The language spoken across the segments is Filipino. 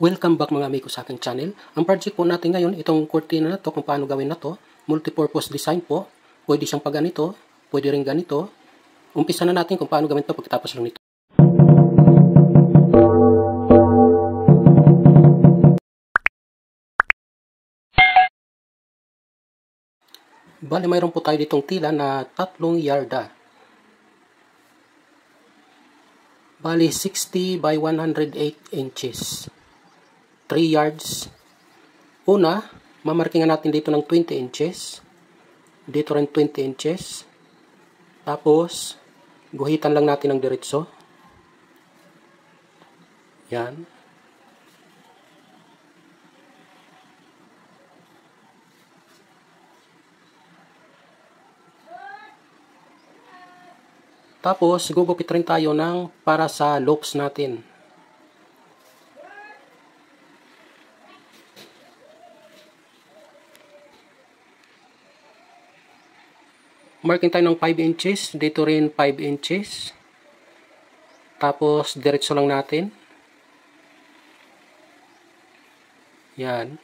Welcome back mga amigo sa aking channel. Ang project po natin ngayon, itong kurtina na to, kung paano gawin na to, multipurpose design po. Pwede siyang pag ganito, pwede rin ganito. Umpisa na natin kung paano gawin to pagkatapos lang nito. Bale, mayroon po tayo ditong tila na 3 yarda. Bale, 60 by 108 inches. 3 yards. Una, mamarkingan natin dito ng 20 inches. Dito rin 20 inches. Tapos, guhitan lang natin ng diretso. Yan. Tapos, gugupit rin tayo ng para sa loops natin. Marking tayo ng 5 inches. Dito rin 5 inches. Tapos, diretso lang natin. Yan.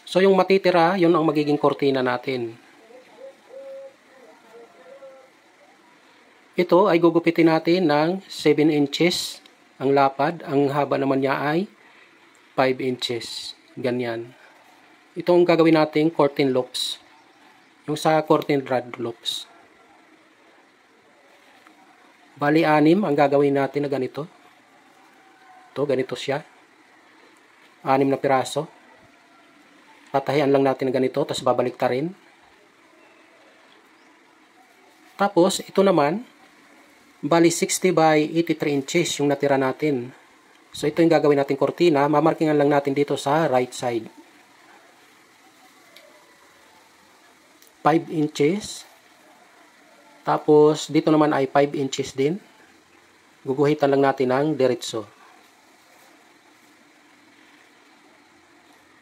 So, yung matitira, yun ang magiging kortina natin. Ito ay gugupitin natin ng 7 inches ang lapad. Ang haba naman niya ay 5 inches. Ganyan. Ito ang gagawin natin curtain loops. Yung sa curtain rod loops. Bali 6 ang gagawin natin na ganito. Ito, ganito siya. 6 na piraso. Patahian lang natin na ganito, tapos babalik ta rin. Tapos, ito naman, bali 60 by 83 inches yung natira natin. So ito yung gagawin natin kortina. Mamarkingan lang natin dito sa right side. 5 inches. Tapos dito naman ay 5 inches din. Guguhitan lang natin ng diretso.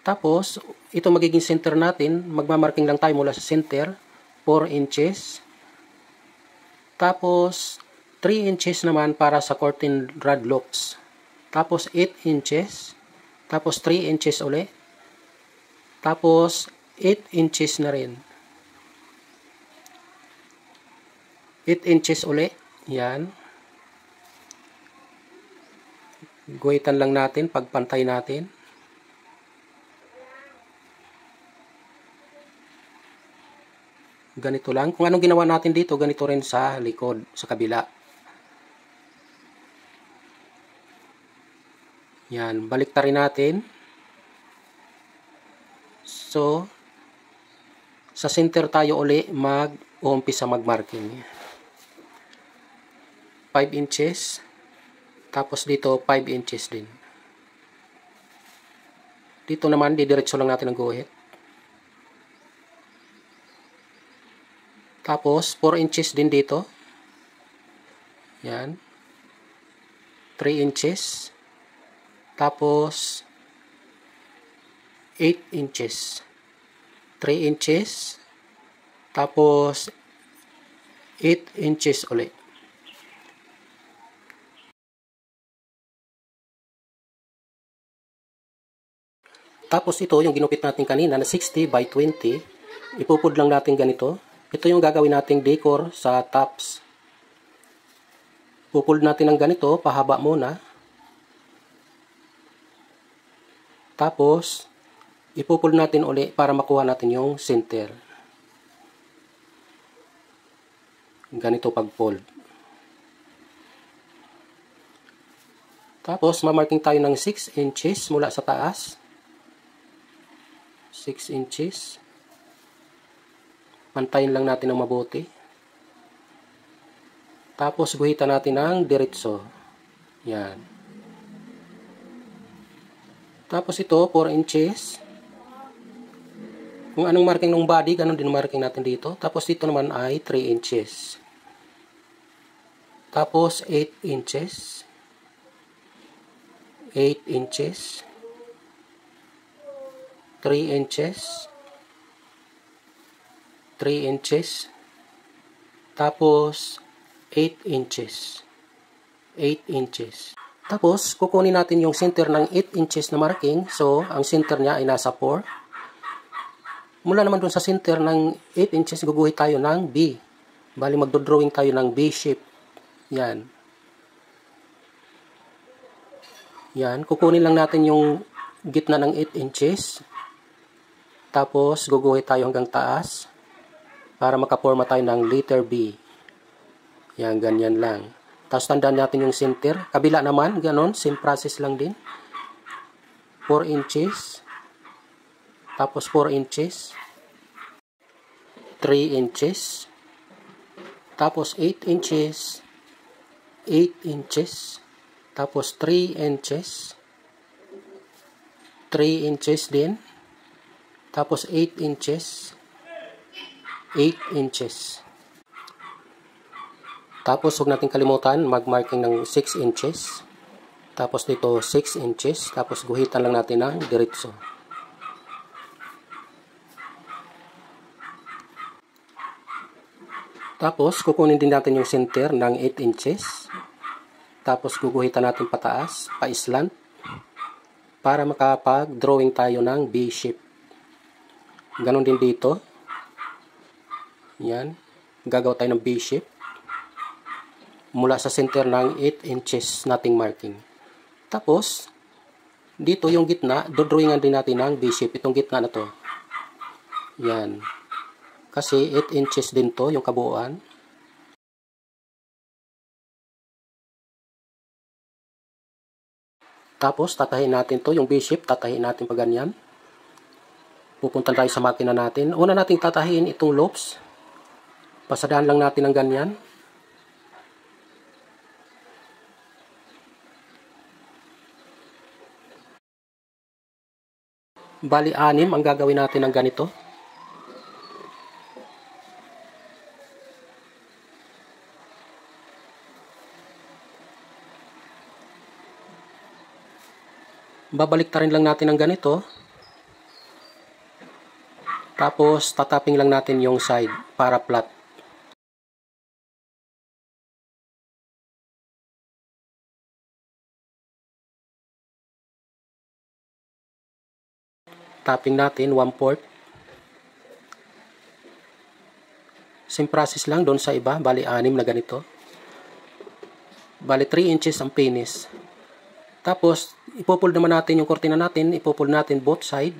Tapos ito magiging center natin. Magmamarking lang tayo mula sa center. 4 inches. Tapos 3 inches naman para sa curtain rod loops. Tapos 8 inches. Tapos 3 inches uli. Tapos 8 inches na rin. 8 inches uli. Yan. Guhitan lang natin. Pagpantay natin. Ganito lang. Kung anong ginawa natin dito, ganito rin sa likod, sa kabila. Yan, balik ta rin natin. So, sa center tayo uli mag-uumpisa mag-marking. 5 inches. Tapos dito 5 inches din. Dito naman, didiretso lang natin ang guhit. Tapos 4 inches din dito. Yan. 3 inches. Tapos 8 inches. 3 inches. Tapos 8 inches ulit. Tapos ito yung ginupit natin kanina na 60 by 20. Ipupud lang natin ganito. Ito yung gagawin nating decor sa tops. Pupud natin ng ganito, pahaba muna. Tapos, ipupul natin uli para makuha natin yung center. Ganito pag-fold. Tapos, mamarking tayo ng 6 inches mula sa taas. 6 inches. Pantayin lang natin ng mabuti. Tapos, guhitan natin ng diretso. Yan. Tapos ito, 4 inches. Kung anong marking ng body, ganun din marking natin dito. Tapos dito naman ay 3 inches. Tapos 8 inches. 8 inches. 3 inches. 3 inches. Tapos 8 inches. 8 inches. Tapos, kukunin natin yung center ng 8 inches na marking. So, ang center niya ay nasa 4. Mula naman dun sa center ng 8 inches, guguhit tayo ng B. Bali, magdodrawing tayo ng B shape. Yan. Yan. Kukunin lang natin yung gitna ng 8 inches. Tapos, guguhit tayo hanggang taas para makaporma tayo ng letter B. Yan, ganyan lang. Tapos tandaan natin yung center. Kabila naman, ganon. Same process lang din. 4 inches. Tapos 4 inches. 3 inches. Tapos 8 inches. 8 inches. Tapos 3 inches. 3 inches din. Tapos 8 inches. 8 inches. Tapos, huwag natin kalimutan, mag-marking ng 6 inches. Tapos dito, 6 inches. Tapos, guhitan lang natin ng diretso. Tapos, kukunin din natin yung center ng 8 inches. Tapos, guguhitan natin pataas, pa-slant. Para makapag-drawing tayo ng B shape. Ganon din dito. Yan. Gagawa tayo ng B shape. Mula sa center ng 8 inches nating marking. Tapos, dito yung gitna, dodrawingan din natin ng B-shape. Itong gitna na to. Yan. Kasi 8 inches din to, yung kabuuan. Tapos, tatahin natin to, yung B-shape, tatahin natin pa ganyan. Pupunta tayo sa makina natin. Una nating tatahin itong loops. Pasadahan lang natin ng ganyan. Bali, 6 ang gagawin natin ng ganito. Babaliktarin lang natin ng ganito. Tapos, tataping lang natin yung side para flat. Tapping natin 1/4. Same process lang doon sa iba. Bali 6 na ganito. Bali 3 inches ang finish. Tapos ipofold naman natin yung kortina natin. Ipofold natin both side.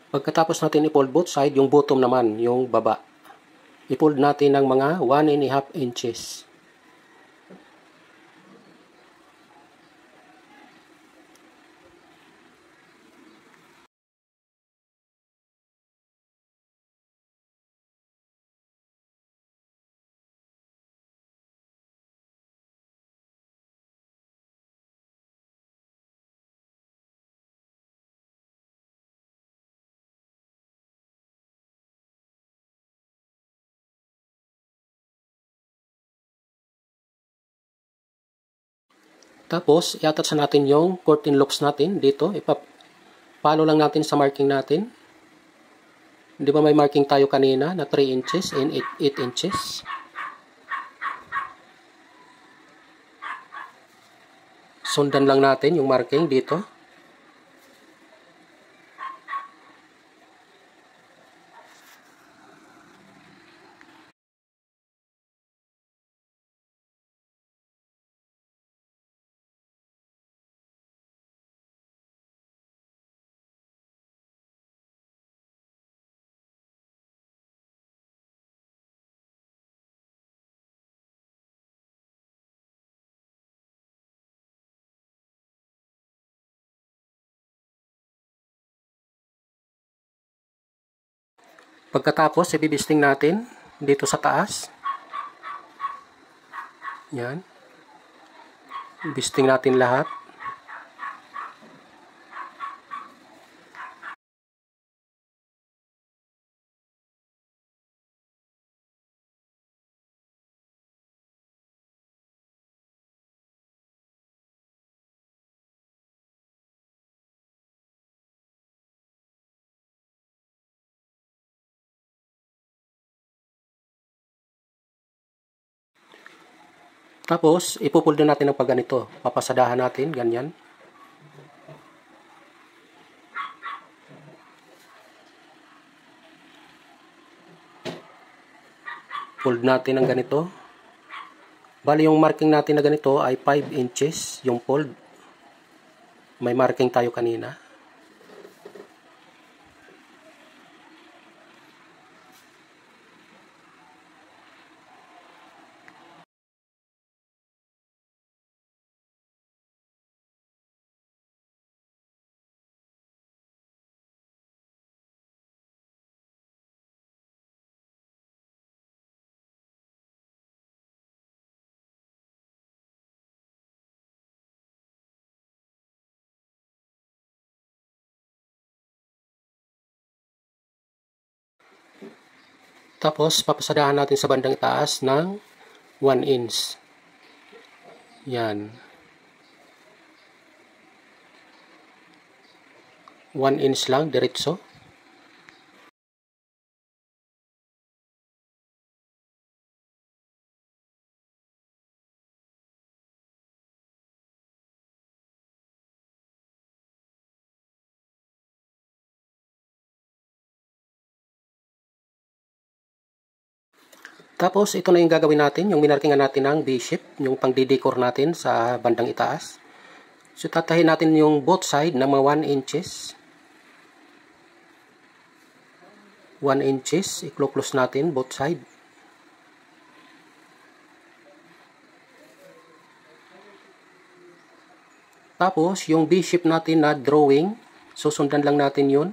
Pagkatapos natin i-fold both side, yung bottom naman, yung baba. I-fold natin ng mga 1½ inches. Tapos, i-attach natin yung curtain loops natin dito. Ipapalo lang natin sa marking natin. Di ba may marking tayo kanina na 3 inches and 8 inches? Sundan lang natin yung marking dito. Pagkatapos, ibibisting natin dito sa taas. Yan. Ibisting natin lahat. Tapos, ipupuldo natin ng pagganito. Papasadahan natin, ganyan. Fold natin ng ganito. Bali, yung marking natin na ganito ay 5 inches, yung fold. May marking tayo kanina. Tapos, papasadahan natin sa bandang itaas ng 1 inch. Yan. 1 inch lang, diretso. Tapos, ito na yung gagawin natin, yung minarkingan natin ng B-shape, yung pang-decor natin sa bandang itaas. So, tatahin natin yung both side na mga 1 inches. 1 inches, i-close natin both side. Tapos, yung B-shape natin na drawing, susundan lang natin yun.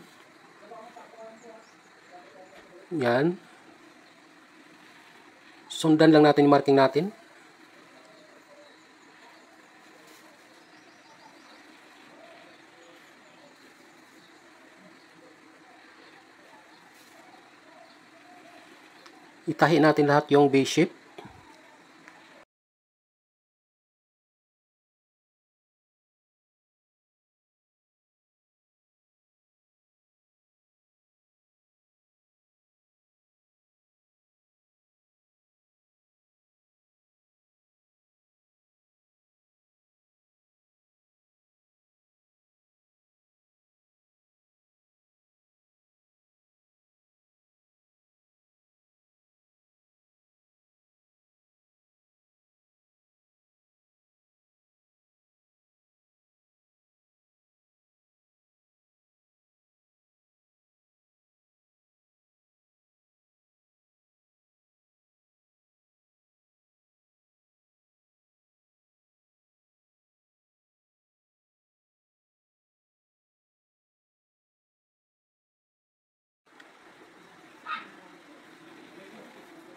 Yan. Sundan lang natin yung marking natin. Itahin natin lahat yung B-shape.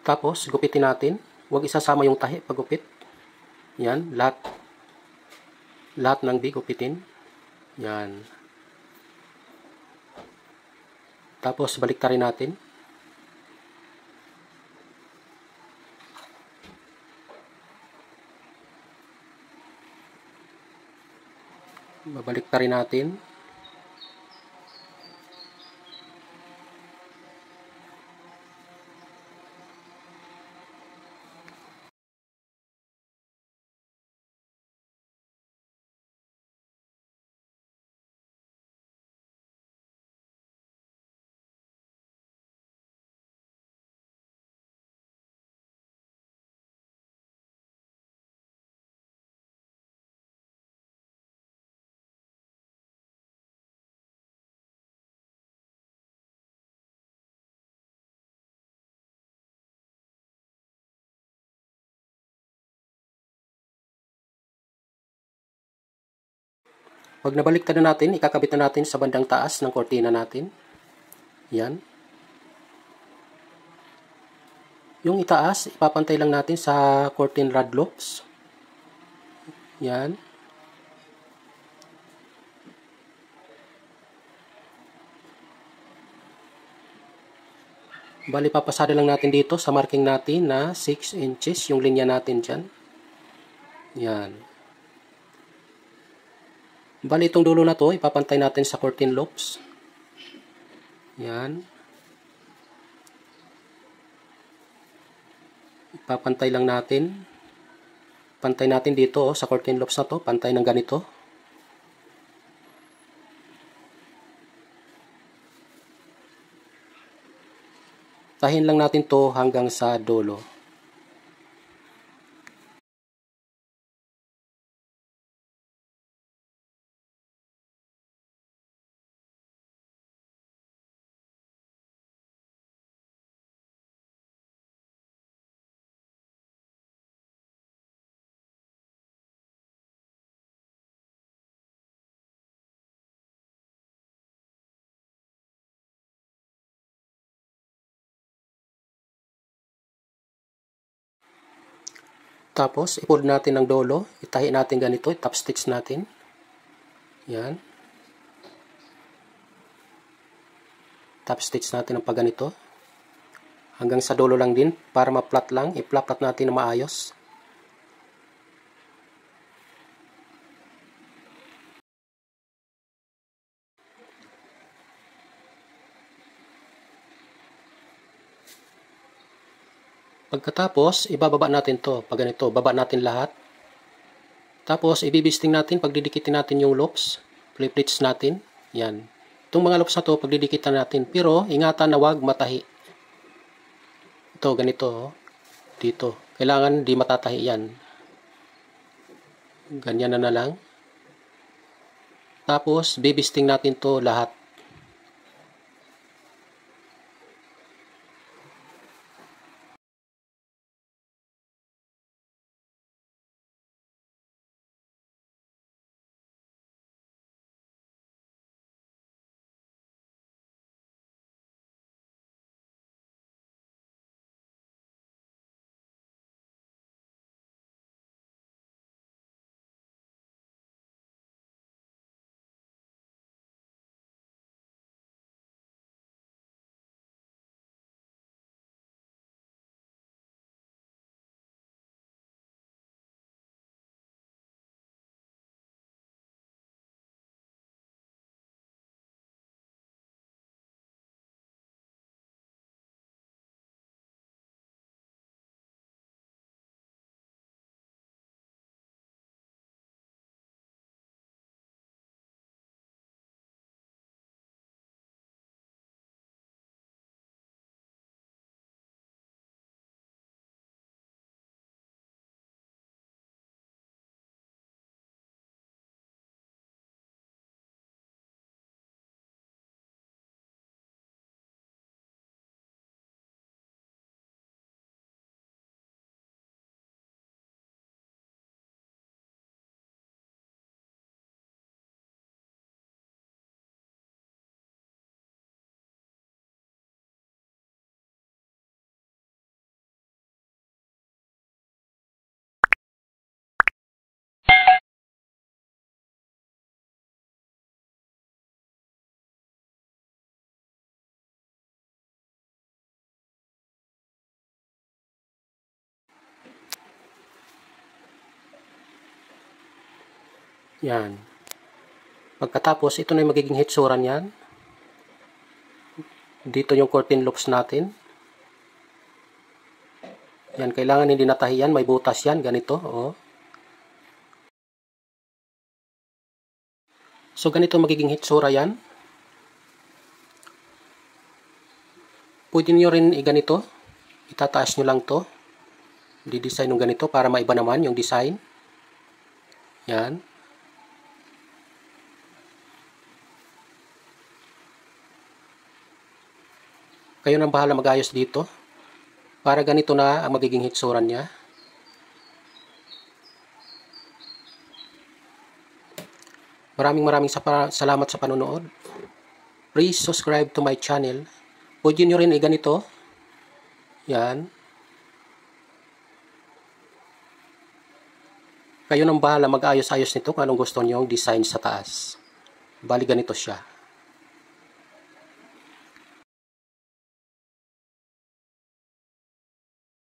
Tapos, gupitin natin. Huwag isasama yung tahi pag gupit. Yan, lahat ng B gupitin. Yan. Tapos, baliktarin natin. Babaliktarin natin. Pag nabaliktad na natin, ikakabit na natin sa bandang taas ng kortina natin. Yan. Yung itaas, ipapantay lang natin sa curtain rod loops. Yan. Bali, papasada lang natin dito sa marking natin na 6 inches yung linya natin dyan. Yan. Bali, itong dulo na to, ipapantay natin sa curtain loops. Yan. Ipapantay lang natin. Pantay natin dito sa curtain loops na to, pantay ng ganito. Tahin lang natin to hanggang sa dulo. Tapos, i-fold natin ng dulo. Itahi natin ganito. I-top stitch natin. Yan. Top stitch natin ng pagganito. Hanggang sa dulo lang din. Para ma-flat lang. I-flat natin na maayos. Pagkatapos, ibababa natin to. Pag ganito, baba natin lahat. Tapos, ibibisting natin, pagdidikitin natin yung loops. Flip-flits natin. Yan. Itong mga loops na to, pagdidikitan natin. Pero, ingatan na wag matahi. Ito, ganito. Dito. Kailangan di matatahi yan. Ganyan na lang. Tapos, bibisting natin to lahat. Yan. Pagkatapos, ito na yung magiging hitsura niyan. Dito yung curtain loops natin. Yan, kailangan hindi natahi yan. May butas yan, ganito. Oh. So, ganito magiging hitsura yan. Pwede nyo rin i-ganito. Itataas nyo lang to. Di-design ng ganito para maiba naman yung design. Yan. Kayo nang bahala mag-ayos dito. Para ganito na ang magiging hitsuran niya. Maraming salamat sa panonood. Please subscribe to my channel. Pwede nyo rin i-ganito. Yan. Kayo nang bahala mag-ayos-ayos nito kung anong gusto nyo design sa taas. Bali ganito siya.